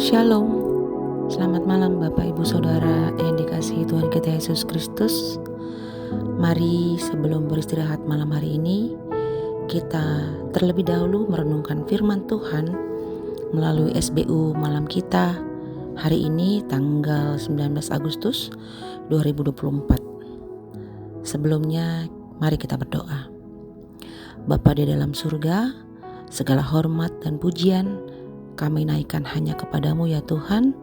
Shalom, selamat malam Bapak Ibu Saudara yang dikasihi Tuhan kita Yesus Kristus. Mari sebelum beristirahat malam hari ini, kita terlebih dahulu merenungkan firman Tuhan melalui SBU malam kita hari ini tanggal 19 Agustus 2024. Sebelumnya mari kita berdoa. Bapa di dalam surga, segala hormat dan pujian kami naikkan hanya kepadamu ya Tuhan,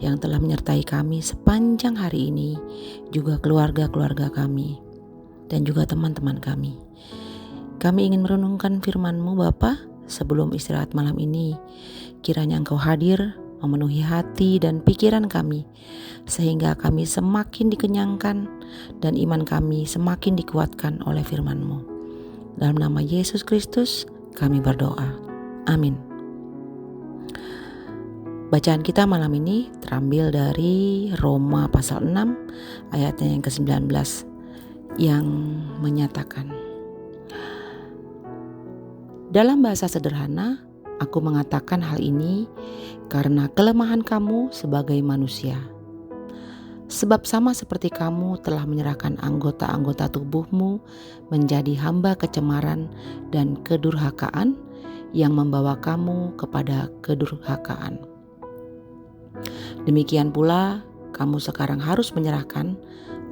yang telah menyertai kami sepanjang hari ini, juga keluarga-keluarga kami, dan juga teman-teman kami. Kami ingin merenungkan firman-Mu Bapa sebelum istirahat malam ini. Kiranya Engkau hadir, memenuhi hati dan pikiran kami, sehingga kami semakin dikenyangkan dan iman kami semakin dikuatkan oleh firman-Mu. Dalam nama Yesus Kristus kami berdoa. Amin. Bacaan kita malam ini terambil dari Roma pasal 6 ayatnya yang ke-19 yang menyatakan, dalam bahasa sederhana, aku mengatakan hal ini karena kelemahan kamu sebagai manusia. Sebab sama seperti kamu telah menyerahkan anggota-anggota tubuhmu menjadi hamba kecemaran dan kedurhakaan yang membawa kamu kepada kedurhakaan. Demikian pula, kamu sekarang harus menyerahkan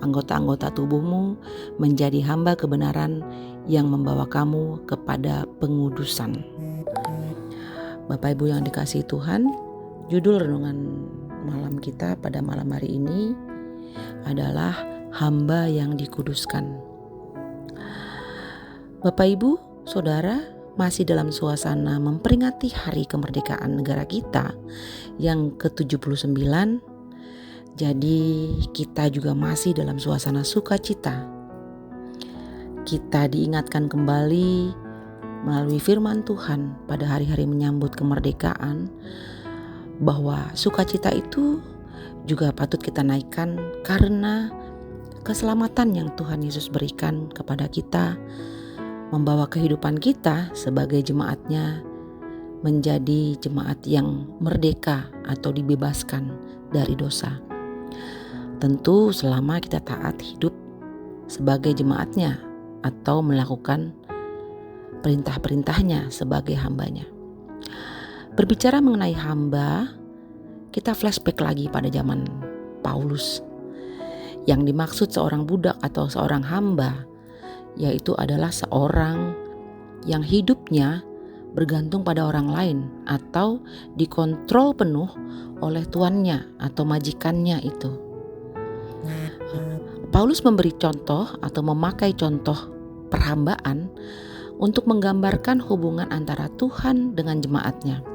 anggota-anggota tubuhmu menjadi hamba kebenaran yang membawa kamu kepada pengudusan. Bapak Ibu yang dikasihi Tuhan, judul renungan malam kita pada malam hari ini adalah hamba yang dikuduskan. Bapak Ibu, Saudara, masih dalam suasana memperingati hari kemerdekaan negara kita yang ke-79. Jadi kita juga masih dalam suasana sukacita. Kita diingatkan kembali melalui firman Tuhan pada hari-hari menyambut kemerdekaan bahwa sukacita itu juga patut kita naikkan karena keselamatan yang Tuhan Yesus berikan kepada kita, membawa kehidupan kita sebagai jemaatnya menjadi jemaat yang merdeka atau dibebaskan dari dosa. Tentu selama kita taat hidup sebagai jemaatnya atau melakukan perintah-perintahnya sebagai hambanya. Berbicara mengenai hamba, kita flashback lagi pada zaman Paulus. Yang dimaksud seorang budak atau seorang hamba yaitu adalah seorang yang hidupnya bergantung pada orang lain atau dikontrol penuh oleh tuannya atau majikannya itu. Paulus memberi contoh atau memakai contoh perhambaan untuk menggambarkan hubungan antara Tuhan dengan jemaatnya,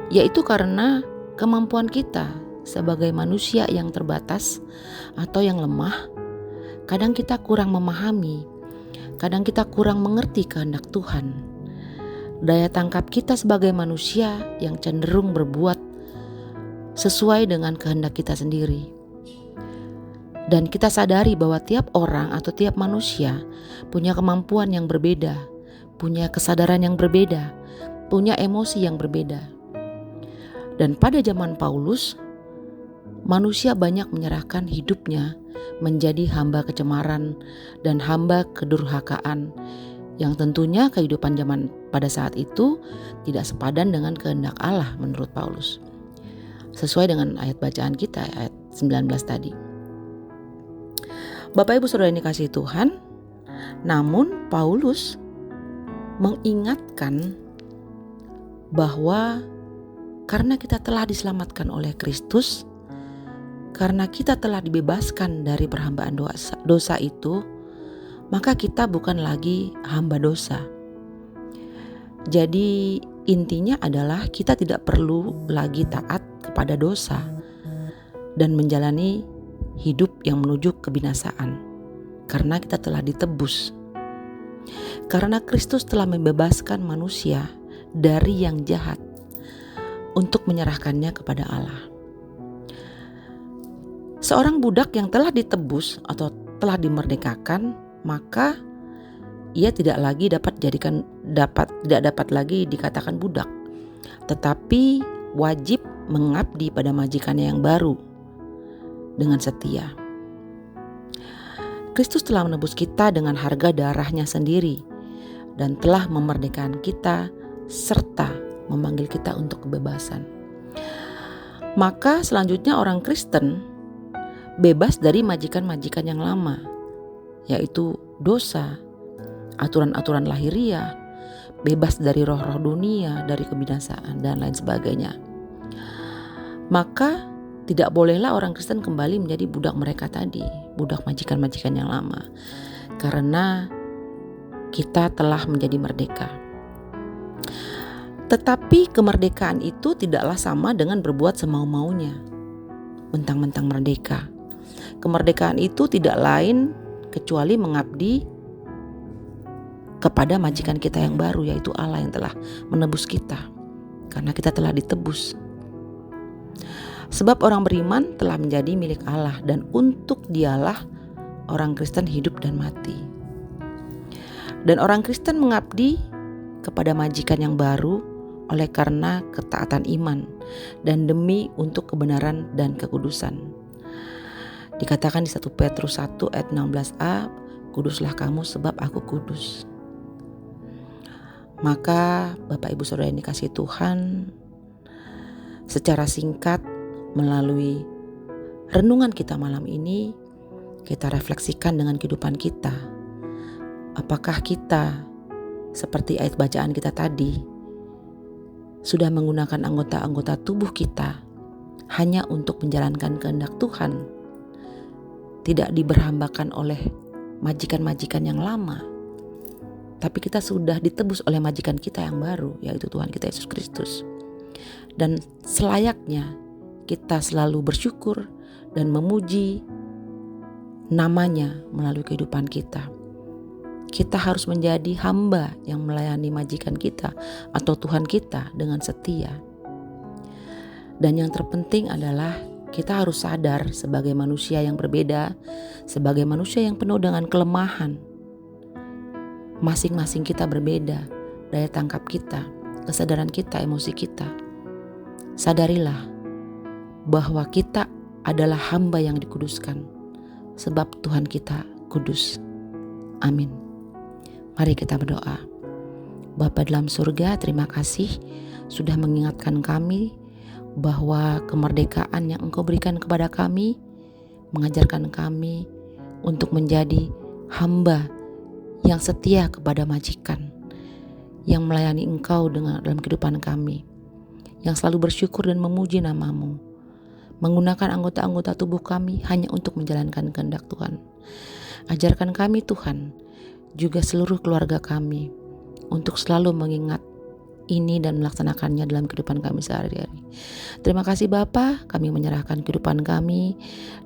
yaitu karena kemampuan kita sebagai manusia yang terbatas atau yang lemah, kadang kita kurang memahami, kadang kita kurang mengerti kehendak Tuhan. Daya tangkap kita sebagai manusia yang cenderung berbuat sesuai dengan kehendak kita sendiri. Dan kita sadari bahwa tiap orang atau tiap manusia punya kemampuan yang berbeda, punya kesadaran yang berbeda, punya emosi yang berbeda. Dan pada zaman Paulus, manusia banyak menyerahkan hidupnya menjadi hamba kecemaran dan hamba kedurhakaan, yang tentunya kehidupan zaman pada saat itu tidak sepadan dengan kehendak Allah menurut Paulus. Sesuai dengan ayat bacaan kita, ayat 19 tadi. Bapak Ibu Saudara yang dikasihi Tuhan, namun Paulus mengingatkan bahwa karena kita telah diselamatkan oleh Kristus, karena kita telah dibebaskan dari perhambaan dosa itu, maka kita bukan lagi hamba dosa. Jadi intinya adalah kita tidak perlu lagi taat kepada dosa dan menjalani hidup yang menuju kebinasaan, karena kita telah ditebus. Karena Kristus telah membebaskan manusia dari yang jahat untuk menyerahkannya kepada Allah. Seorang budak yang telah ditebus atau telah dimerdekakan, maka ia tidak dapat lagi dikatakan budak, tetapi wajib mengabdi pada majikannya yang baru dengan setia. Kristus telah menebus kita dengan harga darahnya sendiri dan telah memerdekakan kita serta memanggil kita untuk kebebasan. Maka selanjutnya orang Kristen bebas dari majikan-majikan yang lama, yaitu dosa, aturan-aturan lahiriah, bebas dari roh-roh dunia, dari kebinasaan dan lain sebagainya. Maka tidak bolehlah orang Kristen kembali menjadi budak mereka tadi, budak majikan-majikan yang lama, karena kita telah menjadi merdeka. Tetapi kemerdekaan itu tidaklah sama dengan berbuat semau-maunya, mentang-mentang merdeka. Kemerdekaan itu tidak lain kecuali mengabdi kepada majikan kita yang baru, yaitu Allah yang telah menebus kita, karena kita telah ditebus. Sebab orang beriman telah menjadi milik Allah, dan untuk Dialah orang Kristen hidup dan mati. Dan orang Kristen mengabdi kepada majikan yang baru oleh karena ketaatan iman dan demi untuk kebenaran dan kekudusan. Dikatakan di 1 Petrus 1 ayat 16a, kuduslah kamu sebab aku kudus. Maka Bapak Ibu Saudara yang dikasihi Tuhan, secara singkat melalui renungan kita malam ini, kita refleksikan dengan kehidupan kita. Apakah kita, seperti ayat bacaan kita tadi, sudah menggunakan anggota-anggota tubuh kita hanya untuk menjalankan kehendak Tuhan, tidak diberhambakan oleh majikan-majikan yang lama, tapi kita sudah ditebus oleh majikan kita yang baru, yaitu Tuhan kita Yesus Kristus. Dan selayaknya kita selalu bersyukur dan memuji namanya melalui kehidupan kita. Kita harus menjadi hamba yang melayani majikan kita atau Tuhan kita dengan setia. Dan yang terpenting adalah kita harus sadar sebagai manusia yang berbeda, sebagai manusia yang penuh dengan kelemahan. Masing-masing kita berbeda, daya tangkap kita, kesadaran kita, emosi kita. Sadarilah bahwa kita adalah hamba yang dikuduskan, sebab Tuhan kita kudus. Amin. Mari kita berdoa. Bapa dalam surga, terima kasih sudah mengingatkan kami bahwa kemerdekaan yang Engkau berikan kepada kami mengajarkan kami untuk menjadi hamba yang setia kepada majikan, yang melayani Engkau dalam kehidupan kami, yang selalu bersyukur dan memuji nama-Mu, menggunakan anggota-anggota tubuh kami hanya untuk menjalankan kehendak Tuhan. Ajarkan kami Tuhan, juga seluruh keluarga kami, untuk selalu mengingat ini dan melaksanakannya dalam kehidupan kami sehari-hari. Terima kasih Bapa, kami menyerahkan kehidupan kami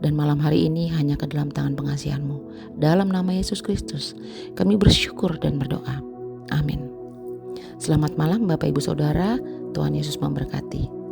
dan malam hari ini hanya ke dalam tangan pengasihan-Mu. Dalam nama Yesus Kristus, kami bersyukur dan berdoa. Amin. Selamat malam Bapak Ibu Saudara, Tuhan Yesus memberkati.